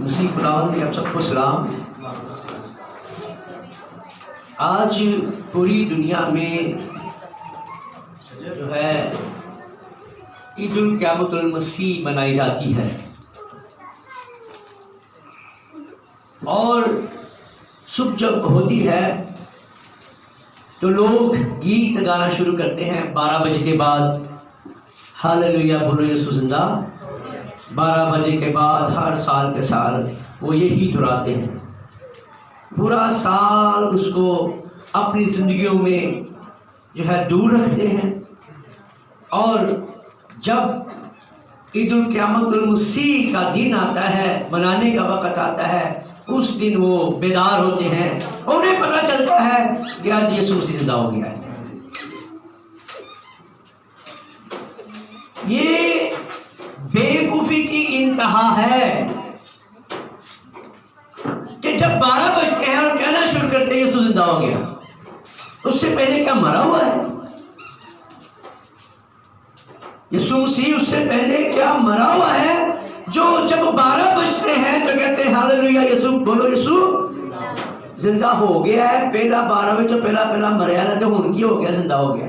مسیح خداوند کے آپ سب کو سلام۔ آج پوری دنیا میں جو ہے عید القیامت المسیح منائی جاتی ہے، اور صبح جب ہوتی ہے تو لوگ گیت گانا شروع کرتے ہیں 12 بجے کے بعد، ہاللویا بولو یسوع زندہ۔ 12 بجے کے بعد ہر سال کے سال وہ یہی دہراتے ہیں، پورا سال اس کو اپنی زندگیوں میں جو ہے دور رکھتے ہیں، اور جب عید القیامت المسیح کا دن آتا ہے، منانے کا وقت آتا ہے، اس دن وہ بیدار ہوتے ہیں، انہیں پتہ چلتا ہے کہ آج یسوع مسیح زندہ ہو گیا ہے۔ یہ بیوقوفی کی انتہا ہے کہ جب 12 بجتے ہیں اور کہنا شروع کرتے ہیں یسوع زندہ ہو گیا، اس سے پہلے کیا مرا ہوا ہے؟ یسوع مسیح اس سے پہلے کیا مرا ہوا ہے جو جب 12 بجتے ہیں تو کہتے ہیں ہاللویا یسوع بولو یسوع زندہ ہو گیا ہے؟ پہلا 12 بجے تو پہلا مریا تھا تو ہن کی ہو گیا، زندہ ہو گیا۔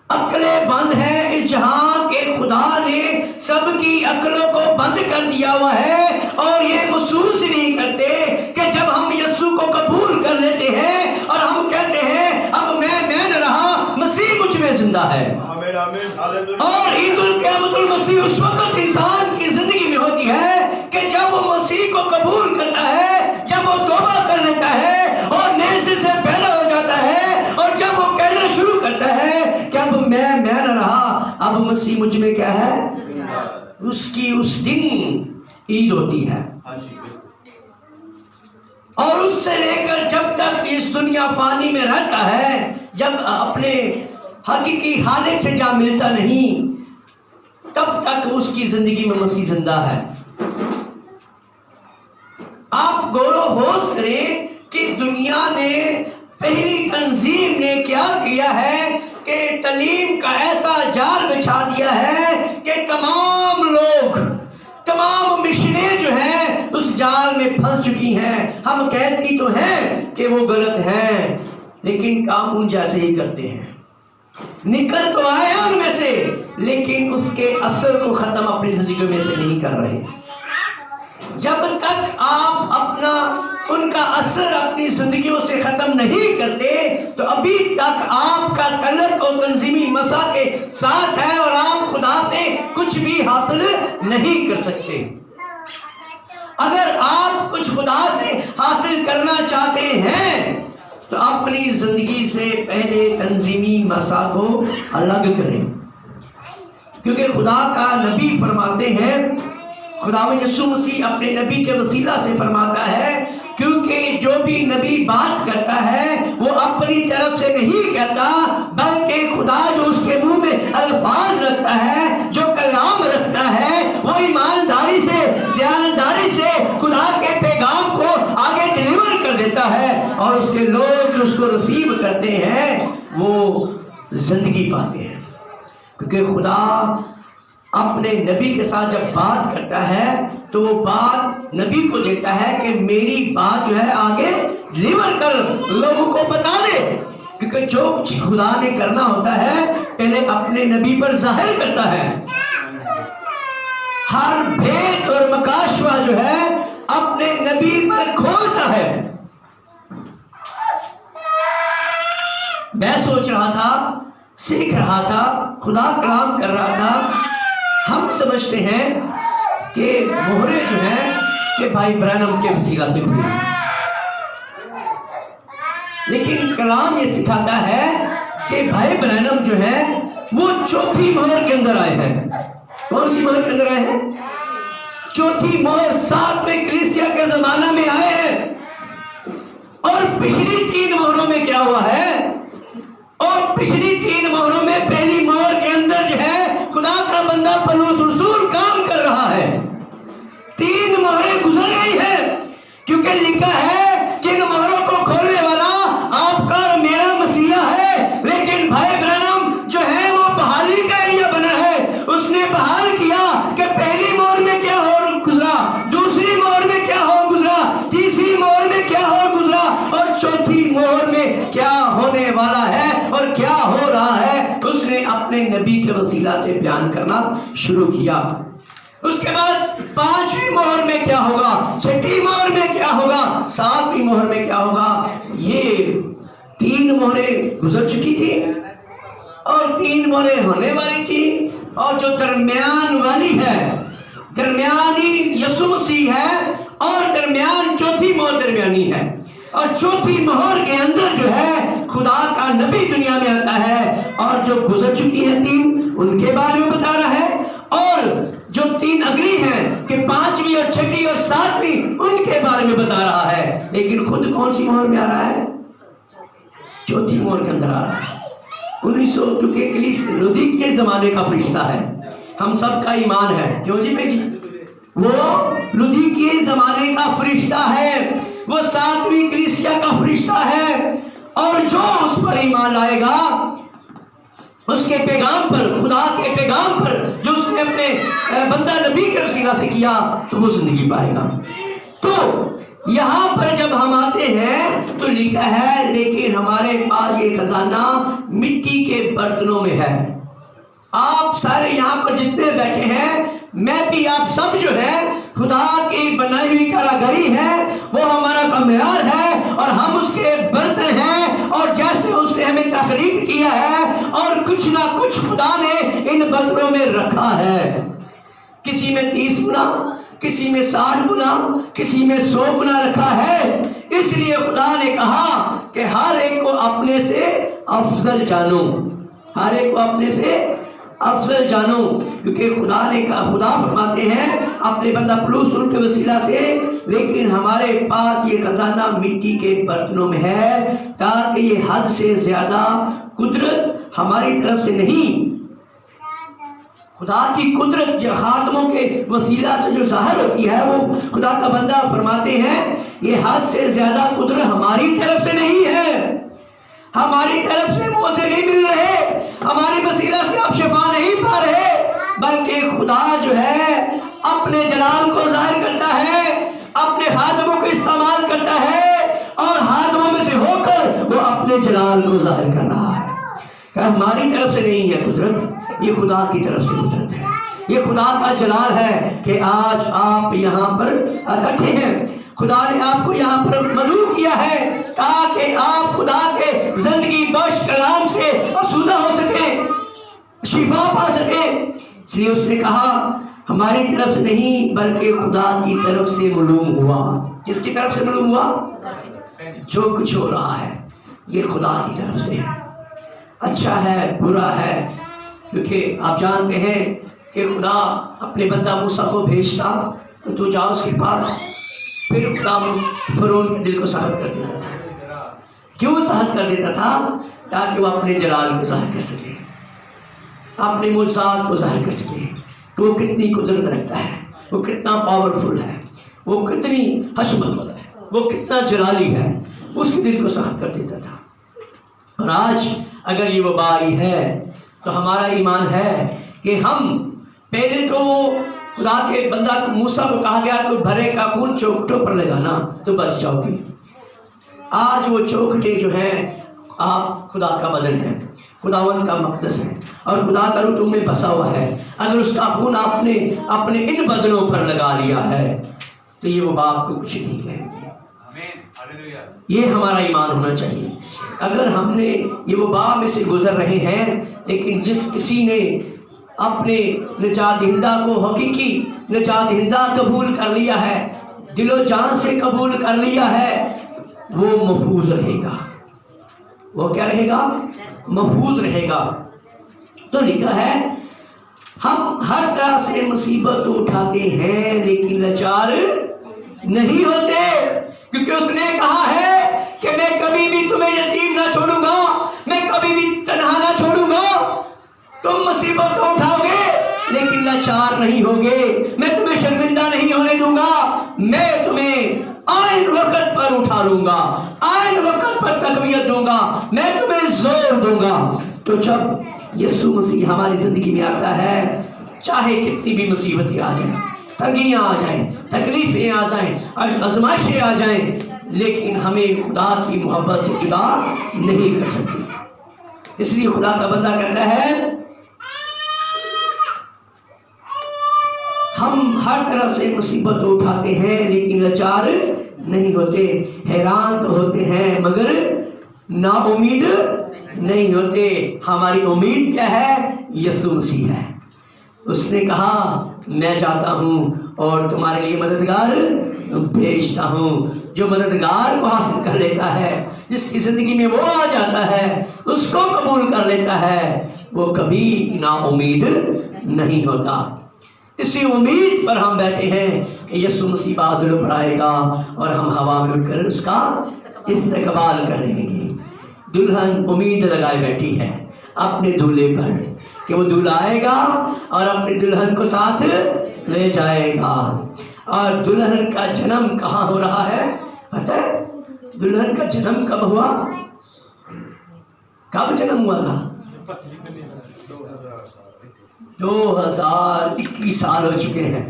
عقلیں بند ہیں، اس جہاں کے خدا نے سب کی عقلوں کو بند کر دیا ہوا ہے، اور یہ محسوس نہیں کرتے کہ جب ہم یسوع کو قبول کر لیتے ہیں اور ہم کہتے ہیں اب میں نہ رہا، مسیح مجھ میں زندہ ہے۔ اور عید القیامت المسیح اس وقت انسان کی زندگی میں ہوتی ہے کہ جب وہ مسیح کو قبول کرتا ہے، جب وہ توبہ کر لیتا ہے اور نئے سر سے پیدا ہو جاتا ہے، اور جب وہ کہنا شروع کرتا ہے کہ اب میں نہ رہا، اب مسیح مجھ میں کیا ہے، اس کی اس دن عید ہوتی ہے۔ اور اس سے لے کر جب تک اس دنیا فانی میں رہتا ہے، جب اپنے حقیقی حالت سے جا ملتا نہیں، تب تک اس کی زندگی میں مسیح زندہ ہے۔ آپ غور و خوض کریں کہ دنیا نے، پہلی تنظیم نے کیا کیا ہے کہ تعلیم کا ایسا جال بچھا دیا ہے کہ تمام لوگ، تمام مشنیں جو ہیں اس جال میں پھنس چکی ہیں۔ ہم کہتی تو ہیں کہ وہ غلط ہیں، لیکن کام ان جیسے ہی کرتے ہیں، نکل تو آئے ان میں سے، لیکن اس کے اثر کو ختم اپنی زندگی میں سے نہیں کر رہے۔ جب تک آپ اپنا ان کا اثر اپنی زندگیوں سے ختم نہیں کرتے تو ابھی تک آپ کا تعلق اور تنظیمی مسا کے ساتھ ہے، اور آپ خدا سے کچھ بھی حاصل نہیں کر سکتے۔ اگر آپ کچھ خدا سے حاصل کرنا چاہتے ہیں تو اپنی زندگی سے پہلے تنظیمی مسا کو الگ کریں، کیونکہ خدا کا نبی فرماتے ہیں، خداوند یسوع مسیح اپنے نبی کے وسیلہ سے فرماتا ہے، کیونکہ جو بھی نبی بات کرتا ہے وہ اپنی طرف سے نہیں کہتا، بلکہ خدا جو اس کے منہ میں الفاظ رکھتا ہے، جو کلام رکھتا ہے، وہ ایمانداری سے، دیانتداری سے خدا کے پیغام کو آگے ڈیلیور کر دیتا ہے، اور اس کے لوگ جو اس کو ریسیو کرتے ہیں وہ زندگی پاتے ہیں۔ کیونکہ خدا اپنے نبی کے ساتھ جب بات کرتا ہے تو وہ بات نبی کو دیتا ہے کہ میری بات جو ہے آگے ڈیلیور کر، لوگوں کو بتا دے، کیونکہ جو کچھ خدا نے کرنا ہوتا ہے پہلے اپنے نبی پر ظاہر کرتا ہے۔ ہر بھید اور مکاشفہ جو ہے اپنے نبی پر کھولتا ہے۔ میں سوچ رہا تھا، سیکھ رہا تھا، خدا کلام کر رہا تھا، ہم سمجھتے ہیں کہ مہرے جو ہیں کہ بھائی برانم کے وسیلہ سے کھلی، لیکن کلام یہ سکھاتا ہے کہ بھائی برانم جو ہے وہ چوتھی مہر کے اندر آئے ہیں۔ کون سی مہر کے اندر آئے ہیں؟ چوتھی مہر، 7ویں کلیسیا کے زمانہ میں آئے ہیں، اور پچھلی 3 مہروں میں کیا ہوا ہے؟ اور پچھلی 3 مہروں میں پہلی مہر کے اندر جو ہے خدا کا بندہ پولس رسول کام کر رہا ہے۔ 3 مہریں گزر گئی ہیں، کیونکہ لکھا ہے کہ ان مہروں کو کھولنے والا آپ کا اور میرا مسیحا ہے، لیکن بھائی برانم جو ہے وہ بحالی کا ایریا بنا ہے۔ اس نے بحال کیا کہ پہلی مہر میں کیا ہو گزرا، دوسری مہر میں نبی کے وسیلہ سے بیان کرنا شروع کیا۔ اس کے بعد 5ویں مہر میں کیا ہوگا، 6ٹھی مہر میں کیا ہوگا، 7ویں مہر میں کیا ہوگا۔ یہ 3 مہریں گزر چکی تھی اور 3 مہریں ہونے والی تھی، اور جو درمیان والی ہے، درمیانی یسوع مسیح ہے، اور درمیان چوتھی مہر درمیانی ہے، اور چوتھی مہر کے اندر جو ہے خدا کا نبی دنیا میں آتا ہے، اور جو گزر چکی ہے 3 ان کے بارے میں بتا رہا ہے، اور جو 3 اگلی ہیں کہ 5ویں اور 6ٹھی اور 7ویں ان کے بارے میں بتا رہا ہے، لیکن خود کون سی مہر میں آ رہا ہے، چوتھی مہر کے اندر آ رہا ہے۔ 1900 کیونکہ لودھی کے زمانے کا فرشتہ ہے، ہم سب کا ایمان ہے، کیوں جی بھائی جی، وہ لودھی کے زمانے کا فرشتہ ہے، وہ 7ویں کلیسیا کا فرشتہ ہے، اور جو اس پر ایمان لائے گا، اس کے پیغام پر، خدا کے پیغام پر جو اس نے اپنے بندہ نبی کے وسیلہ سے کیا، تو وہ زندگی پائے گا۔ تو یہاں پر جب ہم آتے ہیں تو لکھا ہے لیکن ہمارے پاس یہ خزانہ مٹی کے برتنوں میں ہے۔ آپ سارے یہاں پر جتنے بیٹھے ہیں، میں بھی، آپ سب جو ہے خدا کی بنائی ہوئی کاراگری ہے، وہ ہمارا کا معیار ہے، اور ہم اس کے برتن ہیں، اور جیسے اس نے ہمیں تخلیق کیا ہے، اور کچھ نہ کچھ خدا نے ان برتنوں میں رکھا ہے، کسی میں 30 گنا، کسی میں 60 گنا، کسی میں 100 گنا رکھا ہے۔ اس لیے خدا نے کہا کہ ہر ایک کو اپنے سے افضل جانو، ہر ایک کو اپنے سے افضل جانو، کیونکہ خدا نے کہا، خدا فرماتے ہیں اپنے بندہ پلوس ان کے وسیلہ سے، لیکن ہمارے پاس یہ خزانہ مٹی کے برتنوں میں ہے، تاکہ یہ حد سے زیادہ قدرت ہماری طرف سے نہیں، خدا کی قدرت جو خاتموں کے وسیلہ سے جو ظاہر ہوتی ہے، وہ خدا کا بندہ فرماتے ہیں یہ حد سے زیادہ قدرت ہماری طرف سے نہیں ہے، ہماری طرف سے منہ سے نہیں مل رہے، ہماری وسیلہ سے آپ شفا نہیں پا رہے، بلکہ خدا جو ہے اپنے جلال کو ظاہر کرتا ہے، اپنے خادموں کو استعمال کرتا ہے، اور خادموں میں سے ہو کر وہ اپنے جلال کو ظاہر کر رہا ہے۔ کہ ہماری طرف سے نہیں ہے قدرت، یہ خدا کی طرف سے قدرت ہے، یہ خدا کا جلال ہے کہ آج آپ یہاں پر اکٹھے ہیں۔ خدا نے آپ کو یہاں پر مدعو کیا ہے تاکہ آپ خدا کے زندگی بخش کلام سے آسودہ ہو سکیں، شفا پا سکیں۔ اس لیے اس نے کہا ہماری طرف سے نہیں بلکہ خدا کی طرف سے معلوم ہوا۔ کس کی طرف سے معلوم ہوا؟ جو کچھ ہو رہا ہے یہ خدا کی طرف سے ہے، اچھا ہے برا ہے، کیونکہ آپ جانتے ہیں کہ خدا اپنے بندہ موسیٰ کو بھیجتا تو جا اس کے پاس، پھر خدا فرعون کے دل کو سخت کر دیتا تھا۔ کیوں سخت کر دیتا تھا؟ تاکہ وہ اپنے جلال کو ظاہر کر سکے، اپنے معجزات کو ظاہر کر سکے کہ وہ کتنی قدرت رکھتا ہے، وہ کتنا پاورفل ہے، وہ کتنی حشمت والا ہے، وہ کتنا جلالی ہے، اس کے دل کو سخت کر دیتا تھا۔ اور آج اگر یہ وبا آئی ہے تو ہمارا ایمان ہے کہ ہم پہلے تو خدا کے بندہ موسیٰ کو کہا گیا کہ بھرے کا خون چوکھٹوں پر لگانا تو بچ جاؤ گے۔ آج وہ چوکھٹے جو ہیں آپ خدا کا بدن ہے، خداوند کا مقدس ہے، اور خدا کا روح تم میں بسا ہوا ہے، اگر اس کا خون آپ نے اپنے ان بدنوں پر لگا لیا ہے تو یہ وبا آپ کو کچھ نہیں کرے گی۔ یہ ہمارا ایمان ہونا چاہیے۔ اگر ہم نے یہ وبا میں سے گزر رہے ہیں، لیکن جس کسی نے اپنے نجات دہندہ کو حقیقی نجات دہندہ قبول کر لیا ہے، دل و جان سے قبول کر لیا ہے، وہ محفوظ رہے گا۔ وہ کیا رہے گا؟ محفوظ رہے گا۔ تو لکھا ہے ہم ہر طرح سے مصیبت اٹھاتے ہیں لیکن لاچار نہیں ہوتے، کیونکہ اس نے کہا ہے کہ میں کبھی بھی تمہیں یتیم نہ چھوڑوں گا، میں کبھی بھی تنہا نہ چھوڑوں گا۔ تم مصیبت تو اٹھاؤ گے لیکن لاچار نہیں ہوگے، میں تمہیں شرمندہ نہیں ہونے دوں گا، میں تمہیں آئین وقت پر اٹھا لوں گا، آئین وقت پر تقویت دوں گا، میں تمہیں زور دوں گا۔ تو جب یسوع مسیح ہماری زندگی میں آتا ہے، چاہے کتنی بھی مصیبتیں آ جائیں، تنگیاں آ جائیں، تکلیفیں آ جائیں، آزمائشیں آ جائیں، لیکن ہمیں خدا کی محبت سے جدا نہیں کر سکتی۔ اس لیے خدا کا بندہ کہتا ہے ہم ہر طرح سے مصیبت اٹھاتے ہیں لیکن لاچار نہیں ہوتے، حیران تو ہوتے ہیں مگر نا امید نہیں ہوتے۔ ہماری امید کیا ہے؟ یسوع مسیح ہے۔ اس نے کہا میں جاتا ہوں اور تمہارے لیے مددگار بھیجتا ہوں۔ جو مددگار کو حاصل کر لیتا ہے، جس کی زندگی میں وہ آ جاتا ہے، اس کو قبول کر لیتا ہے، وہ کبھی نا امید نہیں ہوتا۔ اسی امید پر ہم بیٹھے ہیں کہ یسوع مسیح بادلوں پر آئے گا اور ہم ہوا میں اٹھ کر اس کا استقبال کریں گے۔ دلہن امید لگائے بیٹھی ہے اپنے دولہے پر کہ وہ دولہا آئے گا اور اپنی دلہن کو ساتھ لے جائے گا۔ اور دلہن کا جنم کہاں ہو رہا ہے پتہ ہے؟ دلہن کا جنم کب ہوا؟ کب جنم ہوا تھا؟ 2021 سال ہو چکے ہیں،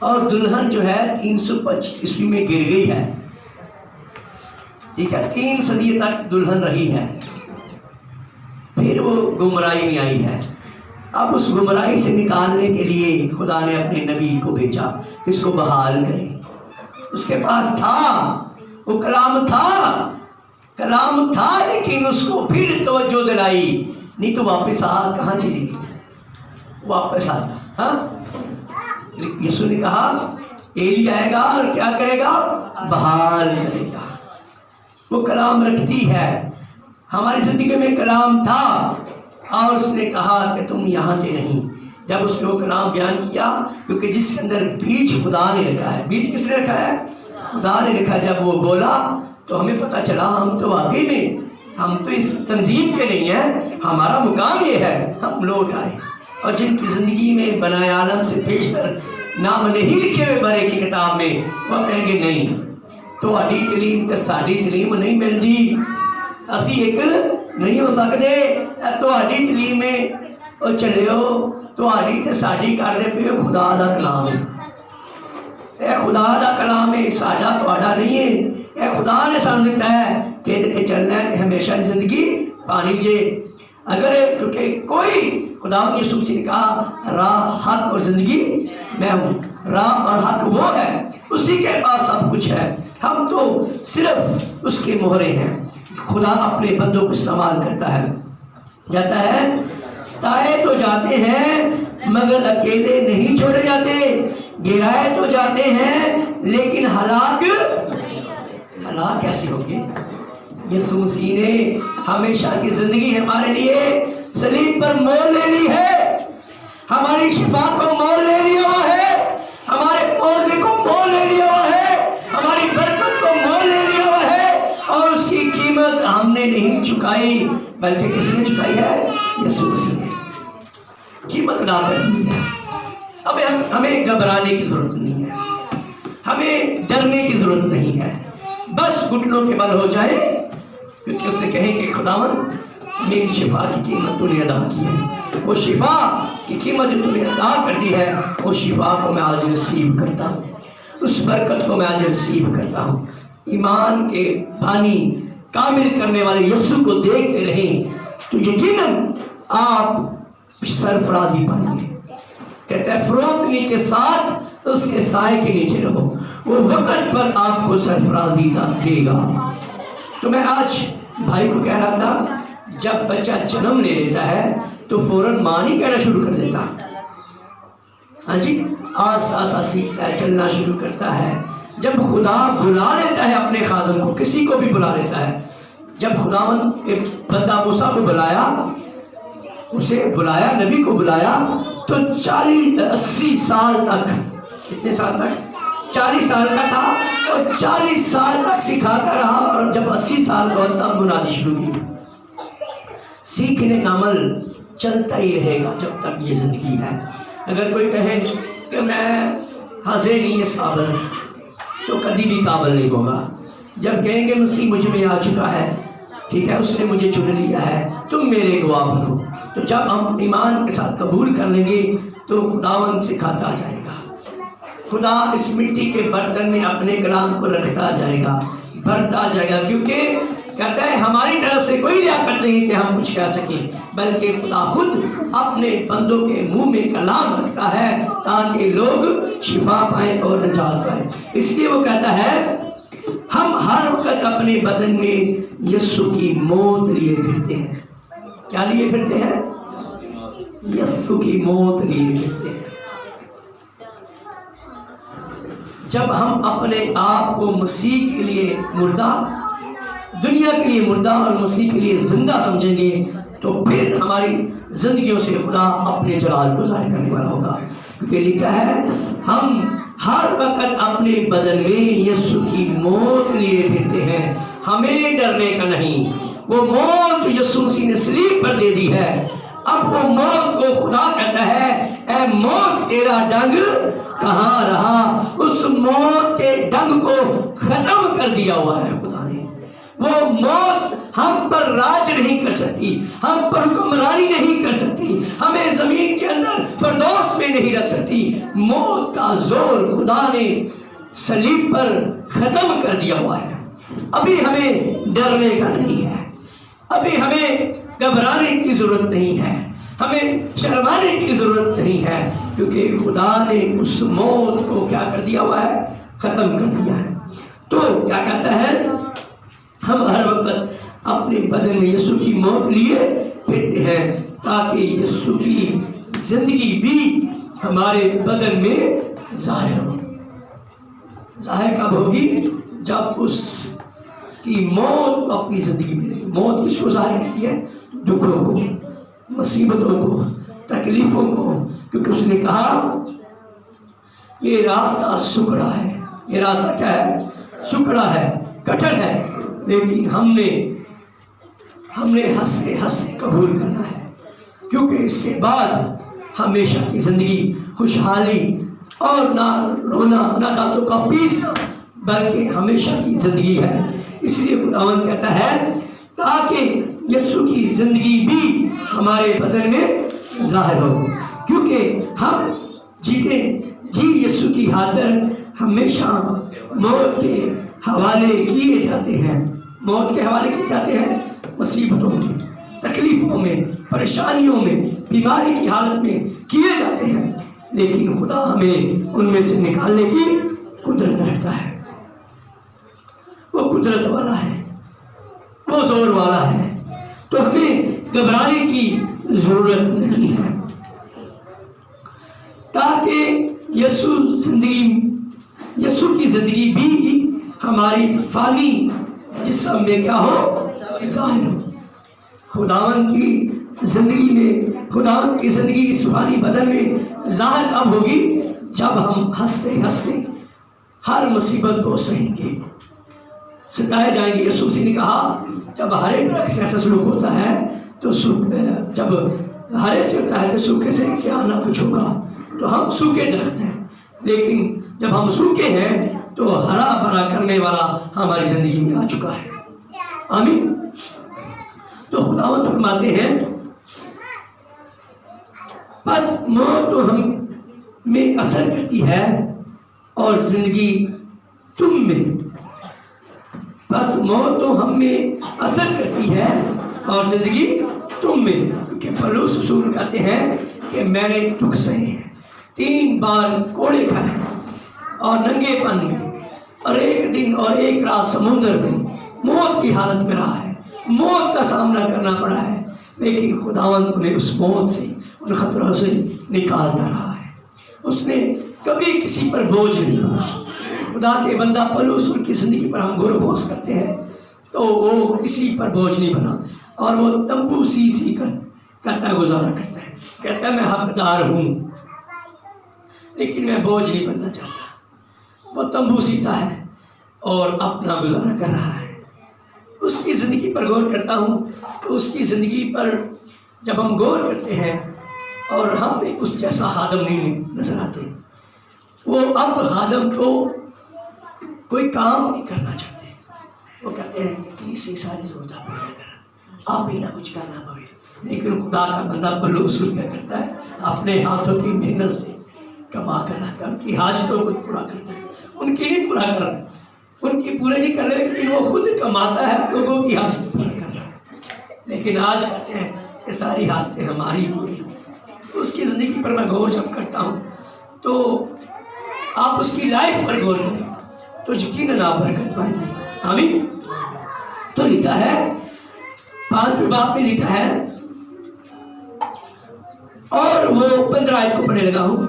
اور دلہن جو ہے 325 عیسوی میں گر گئی ہے، ٹھیک ہے، 3 صدی تک دلہن رہی ہے، پھر وہ گمراہی میں آئی ہے۔ اب اس گمراہی سے نکالنے کے لیے خدا نے اپنے نبی کو بھیجا، اس کو بحال کرے۔ اس کے پاس تھا، وہ کلام تھا لیکن اس کو پھر توجہ دلائی، نہیں تو واپس کہاں چلی گئی؟ واپس آ جا۔ ہاں، یسوع نے کہا ایلی آئے گا اور کیا کرے گا؟ بحال کرے گا۔ وہ کلام رکھتی ہے، ہماری زندگی میں کلام تھا اور اس نے کہا کہ تم یہاں کے نہیں۔ جب اس نے وہ کلام بیان کیا، کیونکہ جس کے اندر بیج خدا نے رکھا ہے، بیج کس نے رکھا ہے؟ خدا نے رکھا۔ جب وہ بولا تو ہمیں پتہ چلا ہم تو واقعی میں، ہم تو اس تنظیم کے نہیں ہیں، ہمارا مقام یہ ہے، ہم لوٹ آئے۔ اور جن کی زندگی میں بنائے عالم سے بیشتر نام نہیں لکھے ہوئے بھرے کی کتاب میں، وہ کہیں گے نہیں تہاڈی تعلیم تے ساڈی تعلیم نہیں ملتی، اسی ایک نہیں ہو سکتے۔ تہاڈی تعلیم میں او چلیو، تہاڈی تے ساڈی کردے پے خدا دا کلام ہے، اے خدا دا کلام ہے، ساڈا تہاڈا نہیں ہے۔ اے خدا نے سانوں دیتا ہے کہ تے چلنا ہے، تے ہمیشہ کی زندگی پانی چے۔ اگر کیونکہ کوئی خدا یسوع مسیح نے کہا راہ، حق اور زندگی میں ہوں، راہ اور حق وہ ہے، اسی کے پاس سب کچھ ہے، ہم تو صرف اس کے مہرے ہیں۔ خدا اپنے بندوں کو استعمال کرتا ہے، کہتا ہے ستائے تو جاتے ہیں مگر اکیلے نہیں چھوڑے جاتے، گرائے تو جاتے ہیں لیکن ہلاک کیسے ہوگی؟ یسوع مسیح نے ہمیشہ کی زندگی ہمارے لیے صلیب پر مول لے لی ہے، ہماری شفا کو مول لے لیا ہوا ہے، ہمارے موضوع کو مول لے لیا ہوا ہے، ہماری برکت کو مول لے لیا ہوا ہے، اور اس کی قیمت ہم نے نہیں چکائی بلکہ کس نے چکائی ہے؟ یسوع مسیح نے قیمت ادا کر دی ہے۔ اب ہمیں گھبرانے کی ضرورت نہیں ہے، ہمیں ڈرنے کی ضرورت نہیں ہے، بس گھٹنوں کے بل ہو جائے، کیونکہ اس سے کہیں کہ خداوند میری شفا کی قیمت تو نے ادا کی ہے، وہ شفا کی قیمت جو تم نے ادا کر دی ہے، وہ شفا کو میں آج ریسیو کرتا ہوں، اس برکت کو میں آج ریسیو کرتا ہوں۔ ایمان کے بانی کامل کرنے والے یسوع کو دیکھتے رہیں تو یقیناً آپ سرفرازی پائیں گے۔ کہتے ہیں فروتنی کے ساتھ اس کے سائے کے نیچے رہو، وہ وقت پر آپ کو سرفرازی دے گا۔ تو میں آج بھائی کو کہہ رہا تھا جب بچہ جنم لے لیتا ہے تو فوراً ماں نہیں کہنا شروع کر دیتا، ہاں جی، آسا آسا سیکھتا ہے، چلنا شروع کرتا ہے۔ جب خدا بلا لیتا ہے اپنے خادم کو، کسی کو بھی بلا لیتا ہے، جب خداوند کے بندہ موسیٰ کو بلایا، اسے بلایا، نبی کو بلایا، تو 80 سال تک، کتنے سال تک؟ 40 سال کا تھا اور 40 سال تک سکھاتا رہا، اور جب 80 سال کا تب منادی شروع کی۔ سیکھنے کا عمل چلتا ہی رہے گا جب تک یہ زندگی ہے۔ اگر کوئی کہے کہ میں حاضر نہیں اس قابل، تو کبھی بھی قابل نہیں ہوگا۔ جب کہیں گے مسیح مجھ میں آ چکا ہے، ٹھیک ہے، اس نے مجھے چن لیا ہے، تم میرے گواہ بنو، تو جب ہم ایمان کے ساتھ قبول کر لیں گے تو خداوند سکھاتا جائے گا، خدا اس مٹی کے برتن میں اپنے کلام کو رکھتا جائے گا، بھرتا جائے گا، کیونکہ کہتا ہے ہماری طرف سے کوئی لیاقت نہیں کہ ہم کچھ کہہ سکیں، بلکہ خدا خود اپنے بندوں کے منہ میں کلام رکھتا ہے تاکہ لوگ شفا پائیں اور نجات پائیں۔ اس لیے وہ کہتا ہے ہم ہر وقت اپنے بدن میں یسوع کی موت لیے پھرتے ہیں۔ کیا لیے پھرتے ہیں؟ یسوع کی موت لیے پھرتے ہیں۔ جب ہم اپنے آپ کو مسیح کے لیے مردہ، دنیا کے لیے مردہ اور مسیح کے لیے زندہ سمجھیں گے تو پھر ہماری زندگیوں سے خدا اپنے جلال کو ظاہر کرنے والا ہوگا، کیونکہ لکھا ہے ہم ہر وقت اپنے بدن میں یسوع کی موت لیے پھرتے ہیں۔ ہمیں ڈرنے کا نہیں، وہ موت جو یسوع مسیح نے صلیب پر دے دی ہے، اب وہ موت کو خدا کہتا ہے اے موت تیرا ڈنگ کہاں رہا؟ اس موت کے ڈنگ کو ختم کر دیا ہوا ہے خدا نے۔ وہ موت ہم پر راج نہیں کر سکتی، ہم پر حکمرانی نہیں کر سکتی، ہمیں زمین کے اندر فردوس میں نہیں رکھ سکتی۔ موت کا زور خدا نے صلیب پر ختم کر دیا ہوا ہے۔ ابھی ہمیں ڈرنے کا نہیں ہے، ابھی ہمیں گھبرانے کی ضرورت نہیں ہے، ہمیں شرمانے کی ضرورت نہیں ہے، کیونکہ خدا نے اس موت کو کیا کر دیا ہوا ہے؟ ختم کر دیا ہے۔ تو کیا کہتا ہے؟ ہم ہر وقت اپنے بدن میں یسوع کی موت لیے پھرتے ہیں تاکہ یسوع کی زندگی بھی ہمارے بدن میں ظاہر ہو۔ ظاہر کب ہوگی؟ جب اس کی موت اپنی زندگی میں لے گی۔ موت کس کو ظاہر کرتی ہے؟ دکھوں کو، مصیبتوں کو، تکلیفوں کو، کیونکہ اس نے کہا یہ راستہ سکڑا ہے۔ یہ راستہ کیا ہے؟ سکڑا ہے، کٹھن ہے، لیکن ہم نے ہنستے ہنستے قبول کرنا ہے، کیونکہ اس کے بعد ہمیشہ کی زندگی خوشحالی اور نہ رونا، نہ دانتوں کا پیسنا، بلکہ ہمیشہ کی زندگی ہے۔ اس لیے خداوند کہتا ہے تاکہ یسوع کی زندگی بھی ہمارے بدن میں ظاہر ہو، کیونکہ ہم جیتے جی یسوع کی خاطر ہمیشہ موت کے حوالے کیے جاتے ہیں۔ موت کے حوالے کیے جاتے ہیں مصیبتوں میں، تکلیفوں میں، پریشانیوں میں، بیماری کی حالت میں کیے جاتے ہیں، لیکن خدا ہمیں ان میں سے نکالنے کی قدرت رکھتا ہے۔ وہ قدرت والا ہے، وہ زور والا ہے، تو ہمیں گھبرانے کی ضرورت نہیں ہے، تاکہ یسوع کی زندگی بھی ہماری فانی جسم میں کیا ہو؟ ظاہر ہو۔ خداوند کی زندگی میں، خداوند کی زندگی اس فانی بدن میں ظاہر کب ہوگی؟ جب ہم ہنستے ہنستے ہر مصیبت کو سہیں گے، ستائے جائیں گے۔ یسوع مسیح نے کہا جب ہرے درخت سے ایسا سلوک ہوتا ہے تو جب ہرے سے ہوتا ہے تو سوکھے سے کیا نہ کچھ ہوگا۔ تو ہم سوکھے درخت ہیں، لیکن جب ہم سوکھے ہیں تو ہرا بھرا کرنے والا ہماری زندگی میں آ چکا ہے۔ آمین۔ تو خداوند فرماتے ہیں بس موت تو ہم میں اثر کرتی ہے اور زندگی تم میں، بس موت تو ہم میں اثر کرتی ہے اور زندگی تم میں، کیونکہ پولس رسول کہتے ہیں کہ میں نے دکھ سہے ہیں، 3 بار کوڑے کھائے ہیں اور ننگے پن میں، اور ایک دن اور ایک رات سمندر میں موت کی حالت میں رہا ہے، موت کا سامنا کرنا پڑا ہے، لیکن خداوند انہیں اس موت سے، ان خطروں سے نکالتا رہا ہے۔ اس نے کبھی کسی پر بوجھ نہیں بنا۔ خدا کے بندہ پولس کی زندگی پر ہم غور و خوض کرتے ہیں تو وہ کسی پر بوجھ نہیں بنا، اور وہ تمبو سی کر کہتا ہے گزارا کرتا ہے، کہتا ہے میں حقدار ہوں لیکن میں بوجھ نہیں بننا چاہتا۔ وہ تمبو سیتا ہے اور اپنا گزارا کر رہا ہے۔ اس کی زندگی پر غور کرتا ہوں تو اس کی زندگی پر جب ہم غور کرتے ہیں اور ہم بھی اس جیسا خادم نہیں نظر آتے، وہ اب خادم کو کوئی کام نہیں کرنا چاہتے، وہ کہتے ہیں کہ اسی ساری ضرورت پورا کر، آپ بھی نہ کچھ کرنا پڑے، لیکن خدا کا بندہ پولس کیا کرتا ہے؟ اپنے ہاتھوں کی محنت سے کما کر لاتا ہے، ان کی حاجتوں کو پورا کرتا ہے، ان کی نہیں پورا کر رہا، ان کی پورے نہیں کر رہے، لیکن وہ خود کماتا ہے، لوگوں کی حاجتیں پورا کر رہا ہے۔ لیکن آج کہتے ہیں کہ ساری حاجتیں ہماری پوری۔ اس کی زندگی پر میں غور جب کرتا ہوں تو آپ اس کی لائف پر غور کریں تو یقیناً آپ برکت پائیں گے۔ آمین۔ تو لکھا ہے 5ویں باب میں لکھا ہے، اور وہ 15 آیت کو پڑھنے لگا ہوں،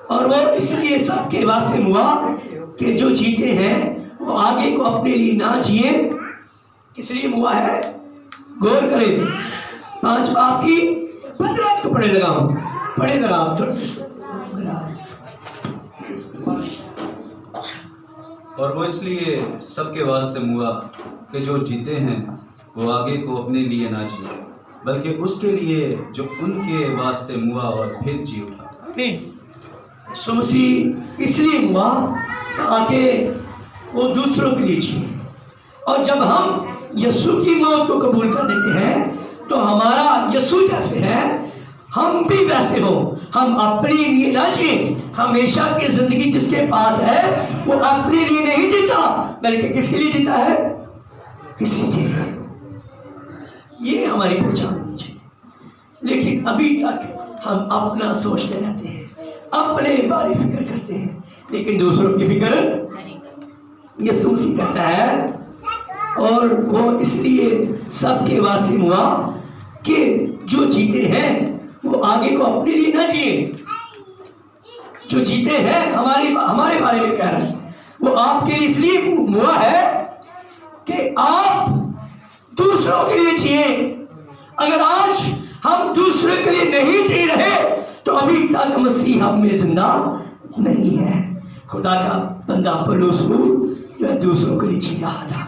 اور وہ اس لیے سب کے واسطے ہوا کہ جو جیتے ہیں وہ آگے کو اپنے لیے نہ جیے۔ کس لیے ہوا ہے؟ غور کریں۔ 5 باب کی 15 آیت کو پڑھنے لگا ہوں، پڑھے ذرا آپ تھوڑا۔ اور وہ اس لیے سب کے واسطے ہوا کہ جو جیتے ہیں وہ آگے کو اپنے لیے نہ جیے، بلکہ اس کے لیے جو ان کے واسطے ہوا اور پھر جی اٹھا۔ آمین۔ یسوع مسیح اس لیے ہوا تاکہ وہ دوسروں کے لیے جیے، اور جب ہم یسوع کی موت کو قبول کر لیتے ہیں تو ہمارا یسوع جیسے ہے ہم بھی ویسے ہوں۔ ہم اپنے لیے نہ جئیں، ہمیشہ کی زندگی جس کے پاس ہے وہ اپنے لیے نہیں جیتا، بلکہ کس کے لیے جیتا ہے؟ کسی کے لیے۔ یہ ہماری پہچان ہونی چاہیے۔ لیکن ابھی تک ہم اپنا سوچتے رہتے ہیں، اپنے بارے فکر کرتے ہیں، لیکن دوسروں کی فکر یسوع مسیح کہتا ہے، اور وہ اس لیے سب کے واسطے ہوا کہ جو جیتے ہیں وہ آگے کو اپنے لیے نہ جیے۔ جو جیتے ہیں ہمارے بارے میں کہہ رہا ہے، وہ آپ کے لیے اس لیے ہوا ہے کہ آپ دوسروں کے لیے جیے۔ اگر آج ہم دوسرے کے لیے نہیں جی رہے تو ابھی تک مسیح ہم میں زندہ نہیں ہے۔ خدا کا بندہ پولس جو ہے دوسروں کے لیے جی رہا تھا،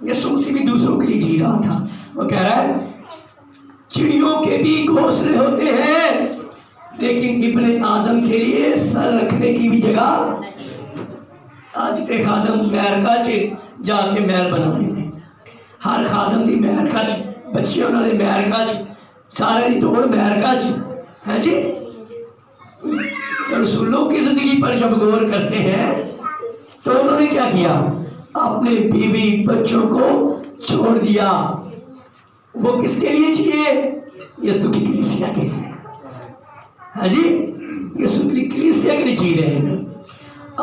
یسوع مسیح بھی دوسروں کے لیے جی رہا تھا۔ وہ کہہ رہا ہے چڑیوں کے بھی گھونسلے ہوتے ہیں لیکن ابن آدم کے لیے سر رکھنے کی بھی جگہ۔ آج تے خادم مہر کچ جا کے محل بنا رہے ہیں، ہر خادم دی مہر کچ، بچے انہوں نے مہر کچ، سارے دی دوڑ مہر کچ ہے جی۔ رسولوں کی زندگی پر جب غور کرتے ہیں تو انہوں نے کیا کیا؟ اپنے بیوی بچوں کو چھوڑ دیا۔ وہ کس کے لیے جیے؟ یسوع کی کلیسیا کے لیے۔ ہاں جی، یسوع کی کلیسیا کے لیے جی رہے ہیں۔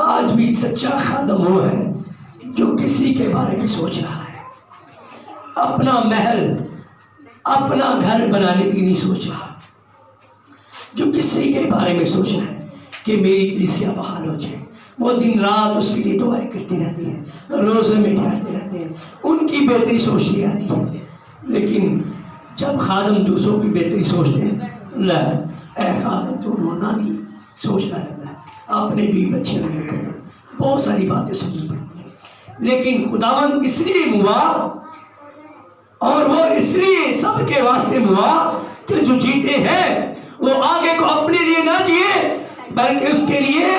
آج بھی سچا خادم وہ ہے جو کسی کے بارے میں سوچ رہا ہے، اپنا محل اپنا گھر بنانے کی نہیں سوچ رہا، جو کسی کے بارے میں سوچ رہا ہے کہ میری کلیسیا بحال ہو جائے۔ وہ دن رات اس کے لیے دعائیں کرتے رہتے ہیں، روزے میں ٹھہرتے رہتے ہیں، ان کی بہتری سوچتی رہتی ہے۔ لیکن جب خادم دوسروں کی بہتری سوچتے ہیں، لے اے خادم تو رونا نہیں سوچتا رہتا ہے، اپنے بھی بچے میں بہت ساری باتیں سننی پڑتی ہیں۔ لیکن خداوند اس لیے ہوا، اور وہ اس لیے سب کے واسطے ہوا کہ جو جیتے ہیں وہ آگے کو اپنے لیے نہ جیے، بلکہ اس کے لیے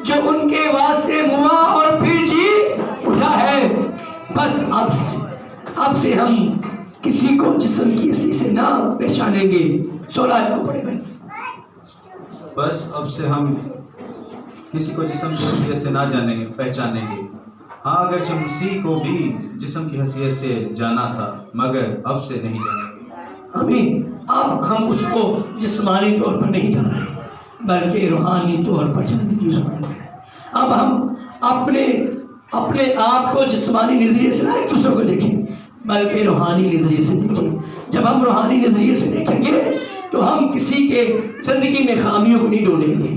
جو ان کے واسطے ہوا اور پھر جی اٹھا ہے۔ بس اب سے ہم کسی کو جسم کی حیثیت سے نہ پہچانیں گے۔ 16 کو پڑھے بھائی۔ بس اب سے ہم کسی کو جسم کی حیثیت سے نہ جانیں گے، پہچانیں گے۔ ہاں اگرچہ مسیح کو بھی جسم کی حیثیت سے جانا تھا، مگر اب سے نہیں جانیں گے۔ آمین۔ اب ہم اس کو جسمانی طور پر نہیں جان رہے بلکہ روحانی طور پر جاننے کی ضرورت ہے۔ اب ہم اپنے آپ کو جسمانی نظریے سے نہ ایک دوسروں کو دیکھیں بلکہ روحانی نظریے سے دیکھیں۔ جب ہم روحانی نظریے سے دیکھیں گے تو ہم کسی کے زندگی میں خامیوں کو نہیں ڈھونڈیں گے،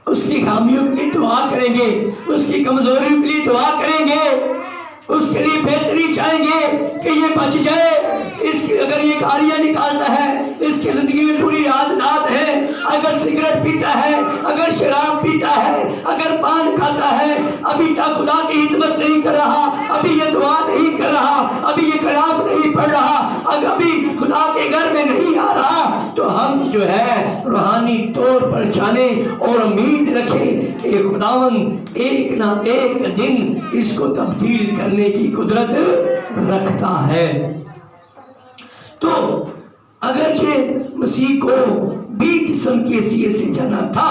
اس کی خامیوں کے لیے دعا کریں گے، اس کی کمزوریوں کے لیے دعا کریں گے، اس کے لیے بہتری چاہیں گے کہ یہ بچ جائے۔ اس کی اگر یہ گالیاں نکالتا ہے، اس کی زندگی میں پوری عادات ہے، اگر سگریٹ پیتا ہے، اگر شراب پیتا ہے، اگر پان کھاتا ہے، ابھی تک خدا کی خدمت نہیں کر رہا، ابھی یہ دعا نہیں کر رہا، ابھی یہ کلام نہیں پڑھ رہا، اگر ابھی خدا کے گھر میں نہیں آ رہا، تو ہم جو ہے روحانی طور پر جانیں اور امید رکھیں کہ خداوند ایک نہ ایک دن اس کو تبدیل کرنے کی قدرت رکھتا ہے۔ تو اگرچہ مسیح کو بھی جسم کی حیثیت سے جانا تھا،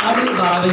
12:30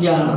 11।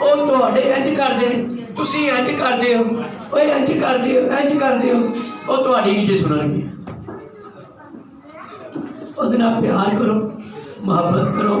ਉਹ ਤੁਹਾਡੇ ਇੰਜ ਕਰਦੇ ਨੇ, ਤੁਸੀਂ ਇੰਜ ਕਰਦੇ ਹੋ, ਓਏ ਇੰਜ ਕਰਦੇ ਹੋ, ਇੰਜ ਕਰਦੇ ਹੋ, ਉਹ ਤੁਹਾਡੀ ਨਹੀਂ ਜੇ ਸੁਣਨਗੇ। ਉਹਦੇ ਨਾਲ ਪਿਆਰ ਕਰੋ, ਮੁਹੱਬਤ ਕਰੋ।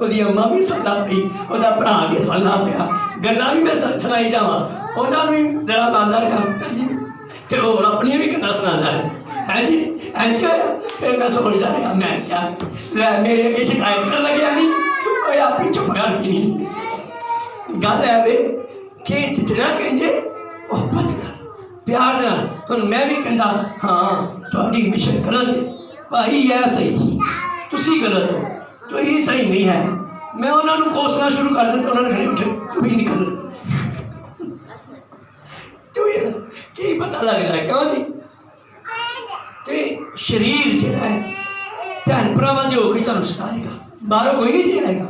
ਉਹਦੀ ਅੰਮਾ ਵੀ ਹੱਸਣਾ ਪਈ, ਉਹਦਾ ਭਰਾ ਵੀ ਹੱਸਣਾ ਪਿਆ, ਗੱਲਾਂ ਵੀ ਮੈਂ ਸੁਣਾਈ ਜਾਵਾਂ, ਉਹਨਾਂ ਨੂੰ ਵੀ ਜਿਹੜਾ ਲਾਉਂਦਾ ਰਿਹਾ ਜੀ, ਤੇ ਹੋਰ ਆਪਣੀਆਂ ਵੀ ਗੱਲਾਂ ਸੁਣਾਉਂਦਾ ਰਿਹਾ ਹੈ ਜੀ। ਇੰਝ ਹੋਇਆ। ਫਿਰ ਮੈਂ ਸੋਚਦਾ ਰਿਹਾ, ਮੈਂ ਕਿਹਾ ਲੈ ਮੇਰੇ ਅੱਗੇ ਸ਼ਿਕਾਇਤ ਕਰਨ ਲੱਗਿਆ ਨਹੀਂ, ਉਹ ਆਪਣੀ ਚੁੱਪ ਕਰ ਗਈ ਨਹੀਂ। ਗੱਲ ਹੈ ਵੇ ਕਿ ਜਿਤਨਾ ਕਹਿੰਦੇ ਉਹ ਬਤ ਕਰ ਪਿਆਰ ਨਾਲ। ਹੁਣ ਮੈਂ ਵੀ ਕਹਿੰਦਾ ਹਾਂ ਤੁਹਾਡੀ ਮਿਸ਼ਨ ਗਲਤ ਹੈ ਭਾਈ, ਇਹ ਸਹੀ ਸੀ, ਤੁਸੀਂ ਗਲਤ ਹੋ, ਤੁਸੀਂ ਸਹੀ ਨਹੀਂ ਹੈ। ਮੈਂ ਉਹਨਾਂ ਨੂੰ ਕੋਸਣਾ ਸ਼ੁਰੂ ਕਰ ਦਿੱਤਾ, ਉਹਨਾਂ ਨੇ ਕਹਿੰਦੇ ਉੱਠ ਤੂੰ ਵੀ ਨਿਕਲ। ਤੂੰ ਕੀ ਪਤਾ ਲੱਗਦਾ ਕਿਉਂ ਜੀ? ਤੇ ਸਰੀਰ ਜਿਹੜਾ ਹੈ ਭੈਣ ਭਰਾਵਾਂ ਦੇ ਹੋ ਕੇ ਤੁਹਾਨੂੰ ਸਤਾਏਗਾ, ਬਾਹਰੋਂ ਕੋਈ ਨਹੀਂ ਜੀ ਆਏਗਾ।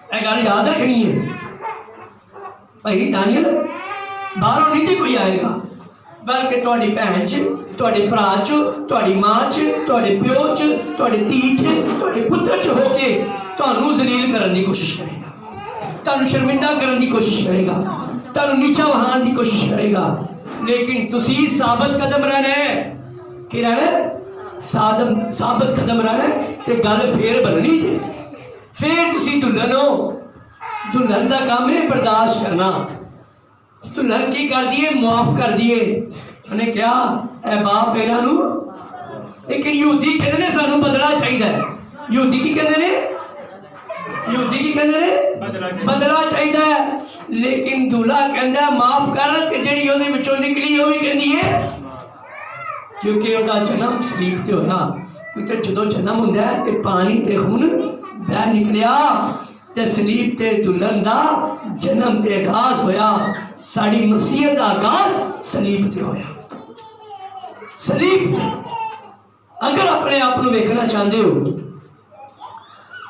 ਇਹ ਗੱਲ ਯਾਦ ਰੱਖਣੀ ਹੈ ਭਾਈ ਦਾਨੀਅਲ, ਬਾਹਰੋਂ ਨਹੀਂ ਜੀ ਕੋਈ ਆਏਗਾ, ਬਲਕਿ ਤੁਹਾਡੀ ਭੈਣ 'ਚ, ਤੁਹਾਡੇ ਭਰਾ 'ਚ, ਤੁਹਾਡੀ ਮਾਂ 'ਚ, ਤੁਹਾਡੇ ਪਿਓ 'ਚ, ਤੁਹਾਡੇ ਧੀ 'ਚ, ਤੁਹਾਡੇ ਪੁੱਤਰ 'ਚ ਹੋ ਕੇ ਤੁਹਾਨੂੰ ਜ਼ਲੀਲ ਕਰਨ ਦੀ ਕੋਸ਼ਿਸ਼ ਕਰੇਗਾ, ਤੁਹਾਨੂੰ ਸ਼ਰਮਿੰਦਾ ਕਰਨ ਦੀ ਕੋਸ਼ਿਸ਼ ਕਰੇਗਾ, ਤੁਹਾਨੂੰ ਨੀਚਾ ਵਹਾਉਣ ਦੀ ਕੋਸ਼ਿਸ਼ ਕਰੇਗਾ। ਲੇਕਿਨ ਤੁਸੀਂ ਸਾਬਤ ਕਦਮ ਰਹਿਣਾ ਹੈ। ਕੀ ਰਹਿਣਾ? ਸਾਬਤ ਕਦਮ ਰਹਿਣਾ ਤੇ ਗੱਲ ਫੇਰ ਬਣਨੀ ਜੇ। ਫੇਰ ਤੁਸੀਂ ਦੁਲਹਨ ਹੋ। ਦੁਲਹਨ ਦਾ ਕੰਮ ਹੈ ਬਰਦਾਸ਼ਤ ਕਰਨਾ। ਦੁਲਹਨ ਕੀ ਕਰਦੀ ਹੈ? ਮੁਆਫ ਕਰਦੀ ਹੈ। ਉਹਨੇ ਕਿਹਾ ਇਹ ਬਾਪ ਇਹਨਾਂ ਨੂੰ, ਲੇਕਿਨ ਯਹੂਦੀ ਕਹਿੰਦੇ ਨੇ ਸਾਨੂੰ ਬਦਲਾ ਚਾਹੀਦਾ ਹੈ। ਯਹੂਦੀ ਕੀ ਕਹਿੰਦੇ ਨੇ? ਯਹੂਦੀ ਕੀ ਕਹਿੰਦੇ ਨੇ? ਬਦਲਾ ਚਾਹੀਦਾ ਹੈ। ਲੇਕਿਨ ਦੁਲਹਾ ਕਹਿੰਦਾ ਮਾਫ ਕਰ, ਕਿ ਜਿਹੜੀ ਉਹਦੇ ਵਿੱਚੋਂ ਨਿਕਲੀ ਉਹ ਵੀ ਕਹਿੰਦੀ ਹੈ, ਕਿਉਂਕਿ ਉਹਦਾ ਜਨਮ ਸਲੀਬ ਤੇ ਹੋਇਆ। ਕਿਉਂਕਿ ਜਦੋਂ ਜਨਮ ਹੁੰਦਾ ਹੈ ਤੇ ਪਾਣੀ ਤੇ ਖੂਨ ਬਹਿ ਨਿਕਲਿਆ, ਤੇ ਸਲੀਬ ਤੇ ਦੁਲਹਨ ਦਾ ਜਨਮ ਤੇ ਆਗਾਜ਼ ਹੋਇਆ। ਸਾਡੀ ਮਸੀਹਤ ਦਾ ਆਗਾਜ਼ ਸਲੀਬ ਤੇ ਹੋਇਆ। ਸਲੀਬ ਤੇ ਅਗਰ ਆਪਣੇ ਆਪ ਨੂੰ ਵੇਖਣਾ ਚਾਹੁੰਦੇ ਹੋ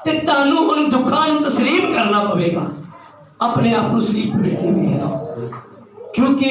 ਤੇ ਤੁਹਾਨੂੰ ਉਹਨਾਂ ਦੁੱਖਾਂ ਨੂੰ ਤਸਲੀਮ ਕਰਨਾ ਪਵੇਗਾ। ਆਪਣੇ ਆਪ ਨੂੰ ਸਲੀਬ ਵਿੱਚ ਵੇਖਣਾ, ਕਿਉਂਕਿ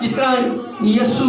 ਜਿਸ ਤਰ੍ਹਾਂ ਯਿਸੂ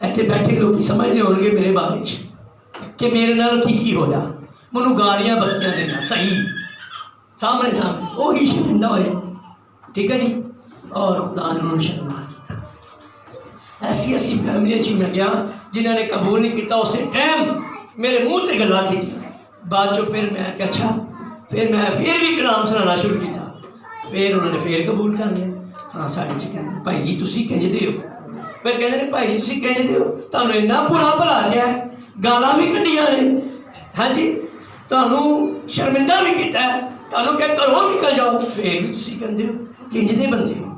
ਇੱਥੇ ਬੈਠੇ ਲੋਕੀ ਸਮਝਦੇ ਹੋਣਗੇ ਮੇਰੇ ਬਾਰੇ 'ਚ ਕਿ ਮੇਰੇ ਨਾਲ ਕੀ ਹੋਇਆ, ਮੈਨੂੰ ਗਾਲੀਆਂ ਬੱਤੀਆਂ ਦੇਣਾ ਸਹੀ ਸਾਹਮਣੇ ਉਹੀ ਸ਼ਰਮਿੰਦਾ ਹੋਏ। ਠੀਕ ਹੈ ਜੀ। ਔਰ ਖੁਦਾ ਨੇ ਉਹਨੂੰ ਸ਼ਰਮਾ ਕੀਤਾ। ਐਸੀ ਫੈਮਿਲੀ 'ਚ ਮੈਂ ਗਿਆ ਜਿਨ੍ਹਾਂ ਨੇ ਕਬੂਲ ਨਹੀਂ ਕੀਤਾ, ਉਸੇ ਟਾਈਮ ਮੇਰੇ ਮੂੰਹ ਤੇ ਗੱਲਾਂ ਕੀਤੀਆਂ। ਬਾਅਦ 'ਚੋਂ ਫਿਰ ਮੈਂ ਕਿਹਾ ਅੱਛਾ, ਫਿਰ ਮੈਂ ਫਿਰ ਵੀ ਕਲਾਮ ਸੁਣਾਉਣਾ ਸ਼ੁਰੂ ਕੀਤਾ। ਫਿਰ ਉਹਨਾਂ ਨੇ ਫਿਰ ਕਬੂਲ ਕਰ ਲਿਆ। ਹਾਂ ਸਾਡੇ 'ਚ ਕਹਿੰਦੇ ਭਾਈ ਜੀ ਤੁਸੀਂ ਕਹਿੰਦੇ ਹੋ, ਫਿਰ ਕਹਿੰਦੇ ਨੇ ਭਾਈ ਜੀ ਤੁਸੀਂ ਕਹਿੰਦੇ ਹੋ ਤੁਹਾਨੂੰ ਇੰਨਾ ਬੁਰਾ ਭਲਾ ਗਿਆ, ਗਾਲਾਂ ਵੀ ਕੱਢੀਆਂ ਨੇ, ਹਾਂਜੀ ਤੁਹਾਨੂੰ ਸ਼ਰਮਿੰਦਾ ਵੀ ਕੀਤਾ, ਤੁਹਾਨੂੰ ਕਿ ਘਰੋਂ ਨਿਕਲ ਜਾਓ, ਫਿਰ ਵੀ ਤੁਸੀਂ ਕਹਿੰਦੇ ਹੋ ਕਿੰਜ ਦੇ ਬੰਦੇ ਹੋ,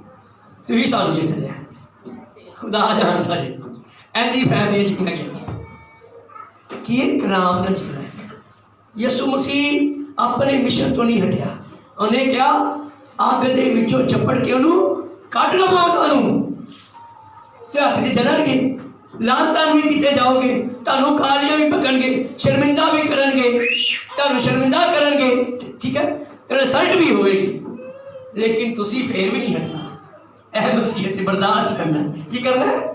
ਤੁਸੀਂ ਸਾਨੂੰ ਜਿੱਤ ਲਿਆ। ਖੁਦਾ ਜਾਣਦਾ ਜੀ ਐਂਦੀ ਫੈਮਿਲੀ 'ਚ ਕਿਹਾ ਗਿਆ ਕਿ ਇਹ ਕਲਾਮ ਨਾਲ ਜਿੱਤਣਾ। ਯਿਸੂ ਮਸੀਹ ਆਪਣੇ ਮਿਸ਼ਨ ਤੋਂ ਨਹੀਂ ਹਟਿਆ। ਉਹਨੇ ਕਿਹਾ ਅੱਗ ਦੇ ਵਿੱਚੋਂ ਚੱਪੜ ਕੇ ਉਹਨੂੰ ਕੱਢ ਲਵਾਂ, ਉਹਨਾਂ ਨੂੰ ਤੇ ਹੱਥ 'ਚ ਚੱਲਣਗੇ, ਲਾਂਤਾਂ ਵੀ ਕੀਤੇ ਜਾਓਗੇ, ਤੁਹਾਨੂੰ ਗਾਲੀਆਂ ਵੀ ਪਕਣਗੇ, ਸ਼ਰਮਿੰਦਾ ਵੀ ਕਰਨਗੇ, ਤੁਹਾਨੂੰ ਸ਼ਰਮਿੰਦਾ ਕਰਨਗੇ, ਠੀਕ ਹੈ, ਤੇ ਰਿਜ਼ਲਟ ਵੀ ਹੋਵੇਗੀ, ਲੇਕਿਨ ਤੁਸੀਂ ਫੇਰ ਵੀ ਨਹੀਂ ਹਟਣਾ। ਇਹ ਨਸੀਹਤ ਬਰਦਾਸ਼ਤ ਕਰਨਾ। ਕੀ ਕਰਨਾ ਹੈ?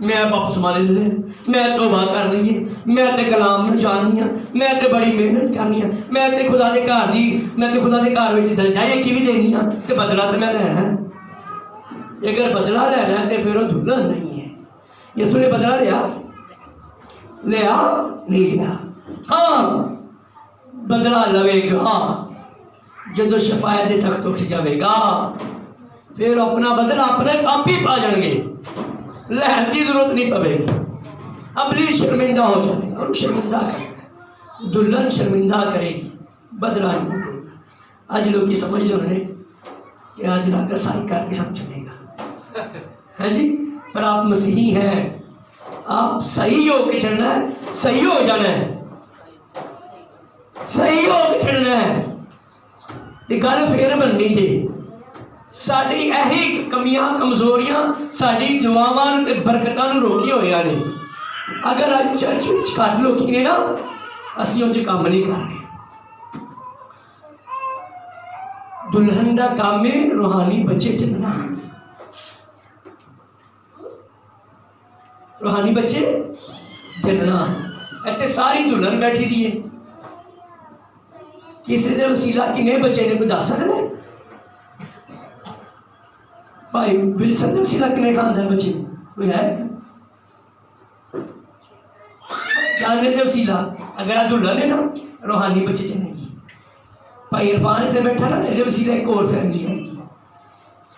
میں واپس مالے لے میں توبہ کر رہی ہے میں تے کلام نہ جاننی ہاں میں تے بڑی محنت کرنی ہاں میں تے خدا دے گھر دی میں تے خدا دے گھر وچ دلجائی کی بھی دینی ہاں تے بدلہ تے میں لینا ہے اگر بدلہ لینا ہے تے پھر وہ دلہن نہیں ہے یسوع نے بدلہ لیا نہیں لیا ہاں بدلہ لوے گا جدو شفاعت دے تخت اٹھ جاوے گا پھر اپنا بدلہ اپنے آپ ہی پا جان گے لہن کی ضرورت نہیں پوے گی ابلی شرمندہ ہو جائے گا اور شرمندہ کرے گا دلہن شرمندہ کرے گی بدلہ نہیں دے گا آج لوگ کی سمجھ انہوں نے کہ آج رات سائی کر کے سمجھنے گا ہے جی پر آپ مسیحی ہیں آپ صحیح ہو کے چڑھنا ہے صحیح ہو جانا ہے صحیح ہو کے چڑھنا ہے یہ گل پھر بننی تھی ساری یہی کمیاں کمزوریاں ساری دعاواں تے برکتاں نوں روکی ہوئی نے اگر اج چرچ وچ گھٹ لوکی نے نا اسی ان کام نہیں کر رہے دلہن دا کام ہے روحانی بچے چننا روحانی بچے جننا ایتھے ساری دلہن بیٹھی دی ہے کسی دے وسیلہ کنے بچے نے کوئی دس سکتا ہے بھائی ولسن دے وسیلہ کنے خاندان بچے کوئی ہے جاننے دے وسیلہ اگر آج دلہن ہے نا روحانی بچے چنے گی بھائی عرفان اتنے بیٹھا نا یہ وسیلہ ایک اور فیملی آئے گی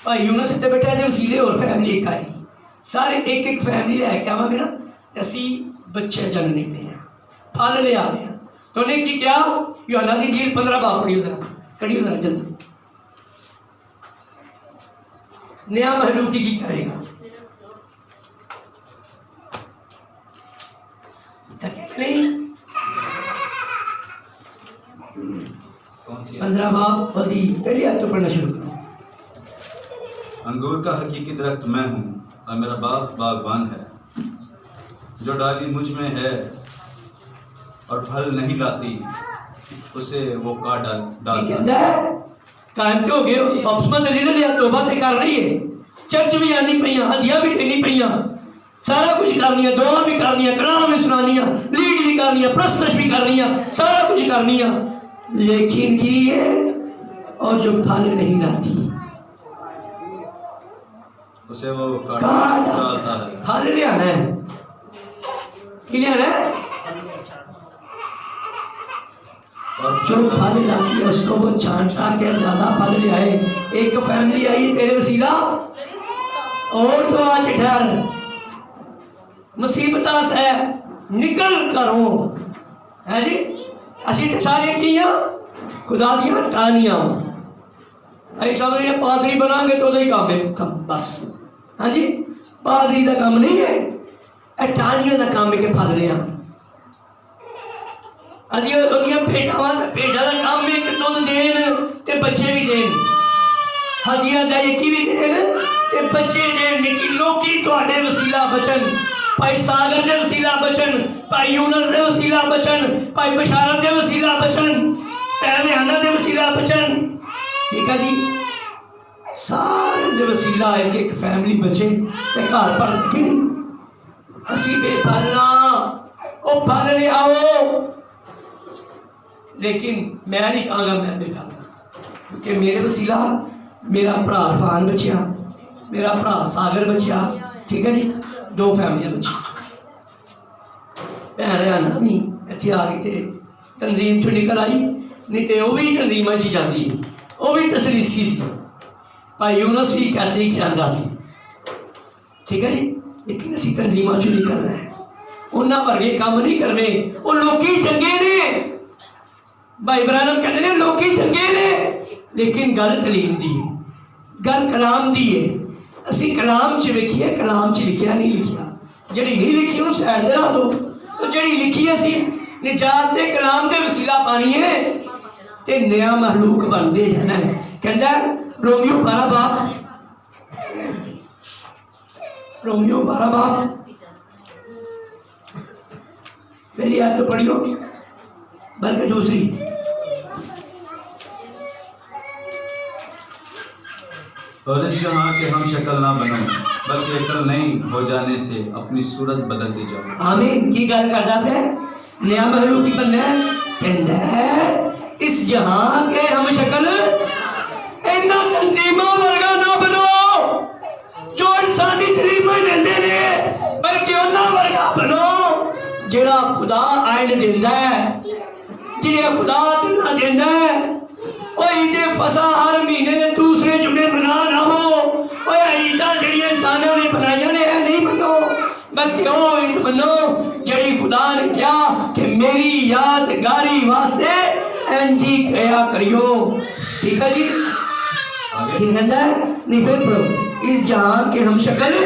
بھائی یونس اتنے بیٹھا یہ وسیلے اور فیملی ایک آئے گی سارے ایک ایک فیملی لے کے آواں گے نا تو اسی بچے جننے پہ ہیں پھل لے آ رہے ہیں تو نے کی کیا یوحنا دی انجیل 15 باب پڑھیو ذرا کڑیو ذرا جلدی نیا مخلوق کی کرے گا نہیں 15 باب پڑھی پہلی آیت تو پڑھنا شروع کرو انگور کا حقیقی درخت میں ہوں اور میرا باپ باغبان ہے جو ڈالی مجھ میں ہے اور پھل نہیں لاتی اسے وہ کاٹ ڈالتا ہے ٹائم تے ہو گئے واپس میں لے لیا توبہ تے کر رہی ہے چرچ بھی آنی پئیاں ہدیہ بھی دینی پئیاں سارا کچھ کرنی ہے دعا بھی کرنی ہے کلام بھی سنانی ہے لیڈ بھی کرنی ہے پرستش بھی کرنی ہے سارا کچھ کرنی ہے لیکن کی ہے اور جو پھل نہیں لاتی اسے وہ کاٹ ڈالتا ہے پھل لے آنا ہے کی لے آنا ہے جو پھل لاتی ہے اس کو وہ چھانٹا کے زیادہ پھل لے آئے ایک فیملی آئی تیرے وسیلہ اور تو آج ٹھہر مصیبتاں سے نکل کر ہو ہے جی اسی تے سارے کیاں خدا دیاں ٹانیاں اے سمجھ رہے پادری بنا گے تو دے کام ہے بس ہاں جی پادری دا کام نہیں ہے اے ٹانیاں دا کام ہے کہ پھل لے آن ادیاں پیٹاواں تے پیٹا دا کام ہے کہ دودھ دین تے بچے بھی دین ہدیہ دائیکی بھی دین تے بچے دین نکی لوکی تواڈے وسیلہ بچن بھائی ساگر دے وسیلہ بچن بھائی یونس دے وسیلہ بچن بھائی بشارت دے وسیلہ بچن پہلے آنا دے وسیلہ بچن ٹھیک ہے جی سارے دے وسیلہ ہے کہ ایک فیملی بچے تے گھر پر لگے نہیں اسی بے پھلنا او پھل لے آؤ لیکن میں نہیں کہاں گا میں بے پھلنا کیونکہ میرے وسیلہ میرا بھرا عرفان بچیا میرا بھرا ساگر بچیا ٹھیک ہے جی 2 فیملیاں بچی بہن ریانا بھی اتنے آ گئی تھے تنظیم چو نکل آئی نہیں تو وہ بھی تنظیمیں چی جاندی وہ بھی تسلیسی سی بھائی یونس بھی کہتے ہی چاہتا سی ٹھیک ہے جی لیکن اسی تنظیمیں چو نکل رہے ہیں انہاں ورگے کام نہیں کرنے وہ لوکی چنگے نے بھائی ابراہیم کہتے ہیں لوکی چنگے نے لیکن گل تعلیم دی ہے گل کلام دی ہے اسی کلام چ ویکھیے کلام چ لکھیا نہیں لکھیا جڑی نہیں لکھی انہوں سائڈ دے رکھ دو تو جڑی لکھی اسی نجات دے کلام دے وسیلہ پانی ہے تے نیا مخلوق بن دے جانا ہے کہندا ہے رومیو 12 باب رومیو 12 باب پہلی آیت تو پڑھیو بلکہ دوسری اور اس جہاں کے ہم شکل نہ بنو بلکہ عقل نہیں ہو جانے سے اپنی صورت بدلتے جاؤ. آمین کی گل کردا پیا نیا محلوق کی بننا ہے کہندا ہے اس جہاں کے ہم شکل اینا تنظیماں ورگا نہ بنو جو انسانی تعلیمیں دیندے نے بلکہ انہاں ورگا بنو جڑا خدا آئین دیندا ہے جڑا خدا دلہ دیندا ہے. او عید فصح ہر مہینے نے دوسرے جمعے بنا نہ ہو او عیداں جڑیاں انسانوں نے بنائیاں نے نہیں بنو بلکہ او عید بنو جڑی خدا نے کیا کہ میری یادگاری واسطے انجی کیا کریو. ٹھیک ہے جی ٹھیک ہے نہیں پھر پڑھو اس جہاں کے ہم شکل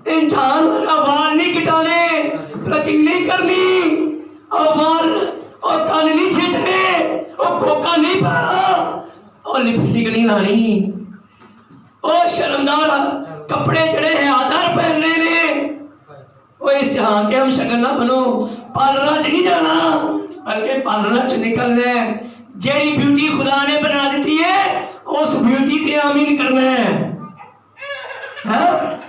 ان جہان والا وال نہیں کٹانے پلکنگ نہیں کرنی اور وال اور کان نہیں چھیٹنے اور کوکا نہیں پہنا اور لپسٹک نہیں لانی اور شرمدار کپڑے چڑھے ہیں آدھار پہننے نے. وہ اس جہاں کے ہم شکل نہ بنو پارلر چ نہیں جانا بلکہ پارلر چ نکلنا ہے. جیڑی بیوٹی خدا نے بنا دیتی ہے اس بیوٹی تے آمین کرنا ہے.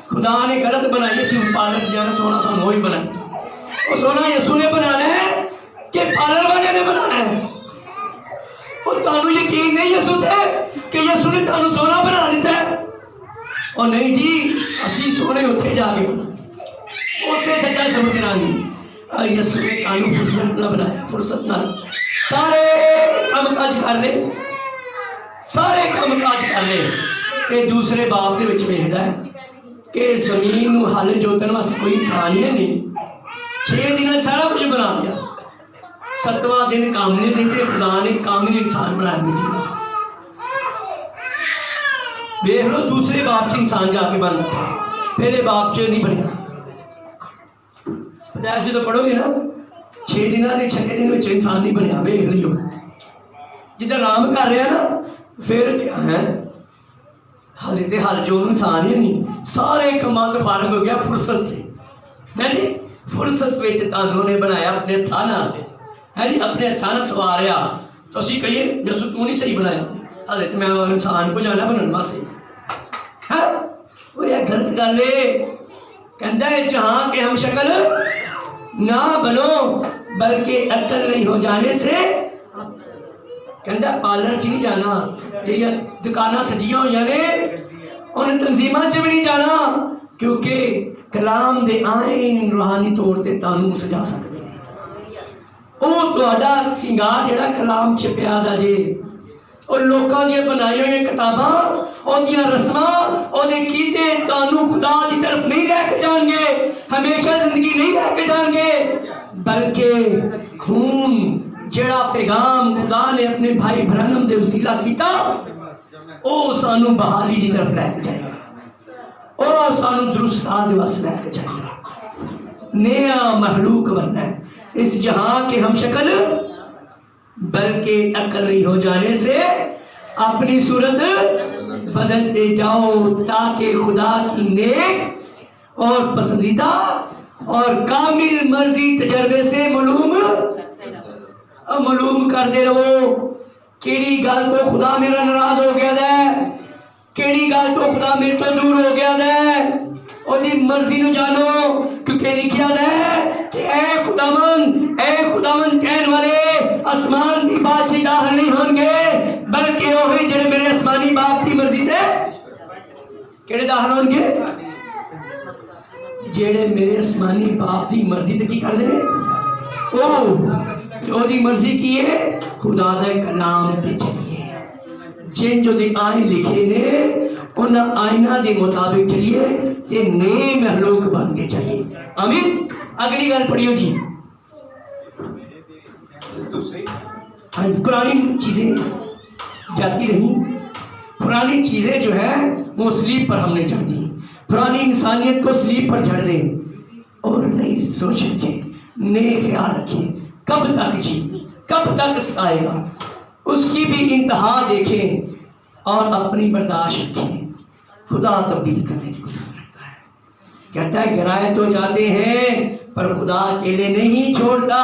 خدا نے غلط بنائی ہے پارلر سے جانا سونا سا وہی بنائی وہ سونا یسو نے بنانا ہے کہ پارلر والے نے بنانا ہے. اور تانوں یقین نہیں یسو تے کہ یسو نے تانوں سونا بنا دیتا ہے اور نہیں جی اسی سونے اتھے جا کے بنا اسے سچا سمجھ رہا یسو نے تانوں فرصت نہ بنایا فرصت نہ سارے کام کاج کر لے سارے کام کاج کر لے کہ دوسرے باب دے وچ ویکھدا ہے کہ زمین نو ہل جوتن واسطے کوئی انسان ہی نہیں 6 دن سارا کچھ بنا دیا 7واں دن کام نے دیتے خدا نے کامل انسان بنایا مٹی کا. دیکھ لو دوسرے باپ سے انسان جا کے بن رہا پہلے باپ سے نہیں بنیا. ایسے تو پڑھو گے نا 6 دن کے 6 دن میں انسان نہیں بنیا. دیکھ لیو جدھر رام کر رہے ہیں نا پھر کیا ہے حضرت حل جو انسان ہی نہیں سارے کما تو فارغ ہو گیا فرصت سے. جی فرصت میں تانوں نے بنایا اپنے تھانا ہے جی اپنے تھانا سواریا تو اسی کہیے یسو تو نہیں صحیح بنایا حضرت میں انسان کو جانا بننا سے ہاں وہ یہ غلط گل ہے. کہندا ہے جہاں کہ ہم شکل نہ بنو بلکہ عقل نہیں ہو جانے سے کہندا پارلر چ نہیں جانا جڑیاں دکاناں سجیاں ہوئی نے ان تنظیماں چ بھی نہیں جانا کیونکہ کلام دے آئین روحانی طور تے تانوں سجا سکتے ہیں. او تہاڈا سنگار جڑا کلام چ پیا دا جے اور لوکاں دی بنائی ہوئی کتاباں او دیاں رسماں او دے کیتے تانوں خدا دی طرف نہیں لے کے جان گے ہمیشہ زندگی نہیں لے کے جان گے بلکہ خون جڑا پیغام خدا نے اپنے بھائی برہنم دے وسیلہ کیتا او سانوں بحالی دی طرف لے کے جائے گا او سانوں درست راہ دے واسطے لے کے جائے گا. نیا محلوق بننا ہے اس جہاں کے ہم شکل بلکہ عقل نہیں ہو جانے سے اپنی صورت بدلتے جاؤ تاکہ خدا کی نیک اور پسندیدہ اور کامل مرضی تجربے سے معلوم کرتے رہو. کیڑی گل تو خدا میرا ناراض ہو گیا ہے کیڑی گل تو خدا میرے تو دور ہو گیا ہے اور دی مرضی نو جانو کیونکہ لکھیا ہے کہ اے خداوند کہن والے آسمان کی بادشاہی داخل نہیں ہوں گے بلکہ وہی جڑے میرے آسمانی باپ کی مرضی سے کیڑے داخل ہوں گے جڑے میرے آسمانی باپ کی مرضی سے کی کر دے او جو دی مرضی کی ہے خدا دے کلام تے چلیے جن جو دی آئین لکھے نے ان آئینہ دے مطابق چلیے تے نئے محلوق بن کے چاہیے. آمین. اگلی گل پڑھیو جی. پرانی چیزیں جاتی رہیں پرانی چیزیں جو ہے وہ سلیپ پر ہم نے چڑھ دی پرانی انسانیت کو سلیپ پر چڑھ دیں اور نئی سوچ رکھیں نئے خیال رکھیں. کب تک جی کب تک ستائے گا اس کی بھی انتہا دیکھیں اور اپنی برداشت رکھیں. خدا تبدیل کرنے کی کوشش کرتا ہے کہتا ہے گرائے تو جاتے ہیں پر خدا اکیلے نہیں چھوڑتا.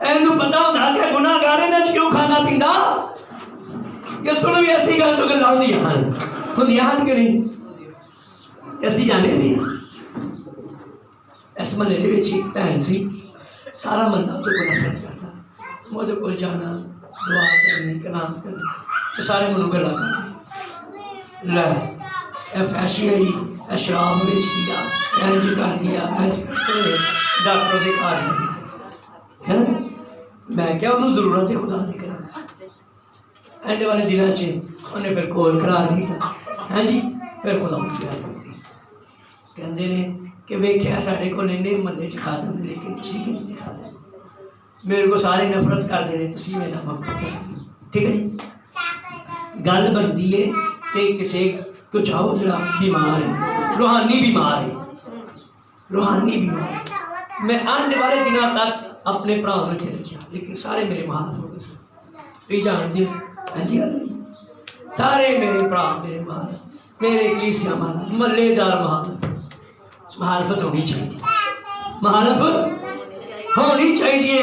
ਇਹਨੂੰ ਪਤਾ ਹੁੰਦਾ ਕਿ ਗੁਨਾਹਗਾਰ ਇਹਨਾਂ 'ਚ ਕਿਉਂ ਖਾਂਦਾ ਪੀਂਦਾ। ਕਿ ਸੁਣ ਵੀ ਐਸੀ ਗੱਲ ਤੋਂ ਗੱਲਾਂ ਹੁੰਦੀਆਂ ਹਨ ਕਿ ਨਹੀਂ। ਅਸੀਂ ਜਾਣਦੇ ਨਹੀਂ। ਇਸ ਮਹੱਲੇ ਦੇ ਵਿੱਚ ਇੱਕ ਭੈਣ ਸੀ, ਸਾਰਾ ਮਹੱਲਾ ਉਹਦੇ ਕੋਲ ਨਫ਼ਰਤ ਕਰਦਾ। ਮੈਂ ਉਹਦੇ ਕੋਲ ਜਾਣਾ, ਦੁਆ ਕਰਨੀ, ਕਲਾਮ ਕਰਨੀ, ਤੇ ਸਾਰੇ ਮੈਨੂੰ ਗੱਲਾਂ ਕਰਨੀ। ਲੈ ਇਹ ਫੈਸ਼ਨ ਹੀ, ਇਹ ਸ਼ਰਾਬ ਵੇਚਦੀ ਆ, ਇੰਝ ਕਰ ਗਿਆ, ਇੰਝ ਕਰਦੇ ਡਾਕਟਰ ਦੇ ਘਰ ਹੈ। ਮੈਂ ਕਿਹਾ ਉਹਨੂੰ ਜ਼ਰੂਰਤ ਹੈ ਖੁਦਾ ਦੀ ਕਰਾਂ। ਐਂਡ ਵਾਲੇ ਦਿਨਾਂ 'ਚ ਉਹਨੇ ਫਿਰ ਕੋਲ ਕਰਾਰ ਕੀਤਾ। ਹਾਂਜੀ, ਫਿਰ ਖੁਦਾ ਨੂੰ ਪਿਆਰ ਕਰਦੀ। ਕਹਿੰਦੇ ਨੇ کہ ویکھیا ساڈے کول اننے محلے چ خادم نے لیکن تسی کی نہیں خادم، میرے کو سارے نفرت کرتے ہیں، تسی میرے نام محبت کرتے۔ ٹھیک ہے جی، گل بنتی ہے کہ کسی کو جاؤ جڑا بیمار ہے، روحانی بیمار ہے، روحانی بیمار ہے۔ میں آنے والے دنوں تک اپنے بھراؤں نے چلے گیا، لیکن سارے میرے مخالف ہو گئے سن۔ تھی جانتے ہیں جی گل نہیں، سارے میرے بھرا میرے مخالف، میرے کلیسیا مخالف، محلے دار مخالف۔ مخالفت ہونی چاہیے، مخالفت ہونی چاہیے،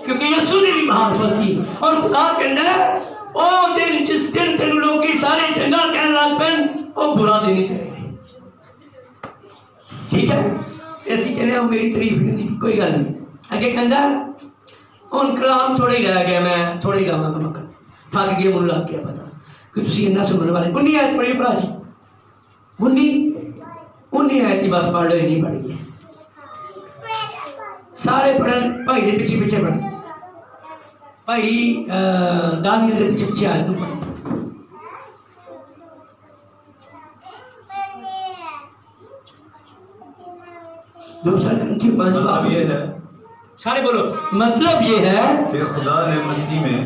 کیونکہ یسوع نے بھی مخالفت تھی۔ اور خدا کہندا ہے او دن جس دن تینوں لوکی سارے چنگا کہن لگ پین، او برا دن ہی تیرے لیے۔ ٹھیک ہے، ایسی کہنے ہم میری تعریف نہیں دی، کوئی گل نہیں۔ اگے کہندا ان کلام تھوڑے ہی رہ گیا، میں تھوڑے ہی لاواں گا وقت، تھک گیا، مجھے لگ گیا پتا کہ تسی اتنا سننے والے۔ 19 آیت پڑھی بھرا جی، 19 آیت بس پڑھ لو، نہیں پڑھی ہے سارے پڑھن، بھائی دے پیچھے پیچھے پڑھن، بھائی دانیل دے پیچھے پیچھے آیت نو پڑھن۔ دوسرا کرنتھیوں 5 مطلب یہ ہے، سارے بولو، مطلب یہ ہے کہ خدا نے مسیح میں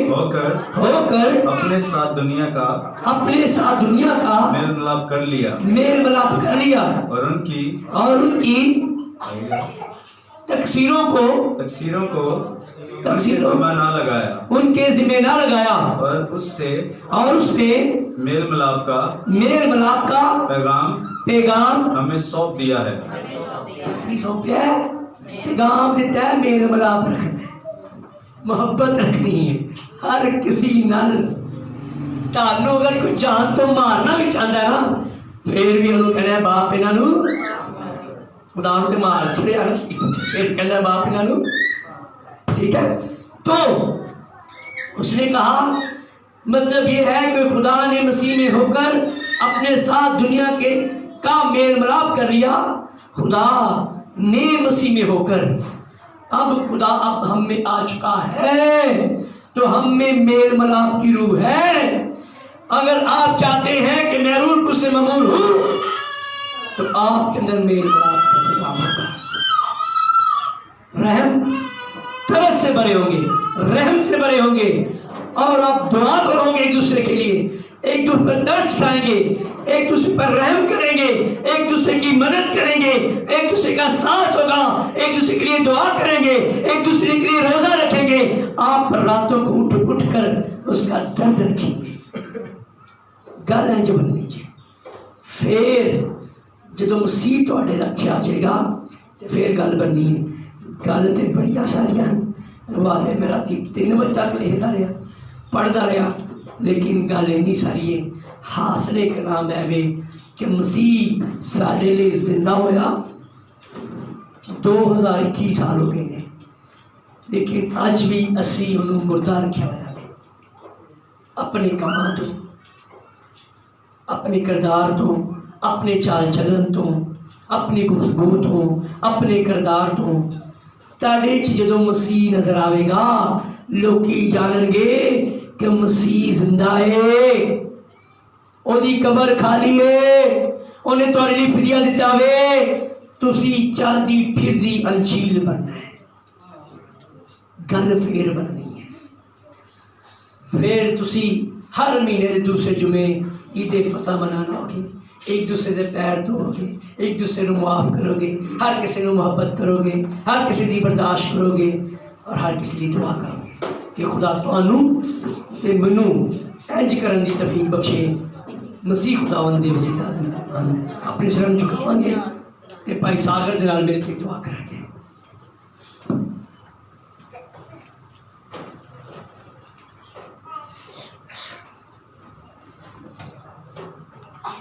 ہو کر اپنے ساتھ دنیا کا میل ملاپ کر لیا، اور ان کی تقصیروں کو ان کے ذمہ نہ لگایا، اور اس سے میل ملاپ کا پیغام ہمیں سونپ دیا ہے۔ پیغام دیتا ہے، میل ملاپ رکھنا ہے، محبت رکھنی ہے ہر کسی نال۔ تانوں اگر کوئی جان تو مارنا بھی چاہتا ہے نا، پھر بھی انہوں کہنا ہے باپ انہاں نوں خدا نوں تے مار چھڑیا نا، پھر کہنا ہے باپ انہاں نوں۔ ٹھیک ہے، تو اس نے کہا مطلب یہ ہے کہ خدا نے مسیح میں ہو کر اپنے ساتھ دنیا کا میل ملاپ کر لیا۔ خدا نے مسیح میں ہو کر، اب خدا اب ہم میں آ چکا ہے، تو ہم میں میل ملاپ کی روح ہے۔ اگر آپ چاہتے ہیں کہ میں روح کو سے ممور ہوں، تو آپ کے اندر میل ملاپ کا انتظام ہوگا۔ رحم ترس سے بھرے ہوں گے، رحم سے بھرے ہوں گے، اور آپ دعا کرو گے ایک دوسرے کے لیے، ایک دوسرے پر ترس کھائیں گے، ایک دوسرے پر رحم کریں گے، ایک دوسرے کی مدد کریں گے، ایک دوسرے کا ساتھ ہوگا، ایک دوسرے کے لیے دعا کریں گے، ایک دوسرے کے لیے روزہ رکھیں گے۔ آپ راتوں کو اٹھ کر اس کا درد رکھیں گے۔ گل ہے جو بننی چاہیے۔ پھر جدو مسیح تواڈے رکھے آ جائے گا تو پھر گل بننی ہے۔ گل تو بڑی ساری ہیں، والے میں رات 3 بجے تک لکھتا رہا، پڑھتا رہا، لیکن گل اینی ساری ہے۔ حاصل کلام ہے کہ مسیح سارے لیے زندہ ہویا، 2021 سال ہو گئے ہیں، لیکن اج بھی اسی انہوں مردہ رکھا ہوا ہے۔ اپنے کاماں تو، اپنے کردار تو، اپنے چال چلن تو، اپنی گفتگو تو، اپنے کردار تو، تاڑے چ جدو مسیح نظر آئے گا لوکی جانن گے کہ مسیح زندہ ہے، او دی قبر خالی ہے، انہیں تواڈے لیے فدیہ دتا وے، تسی چلدی پھردی انجیل بننا ہے۔ گل پھر بننی ہے، پھر تسی ہر مہینے دے دوسرے جمعے عید فصح منانا ہوگی، ایک دوسرے سے پیر دھو گے، ایک دوسرے کو معاف کرو گے، ہر کسی کو محبت کرو گے، ہر کسی کی برداشت کرو گے، اور ہر کسی کی دعا کرو گے کہ خدا تانوں تے منوں انج کرن دی توفیق بخشے۔ مسیح خداوند دے وسیلہ نال اپنے سر جھکاواں گے تے بھائی ساگر دے نال مل کے دعا کریں گے۔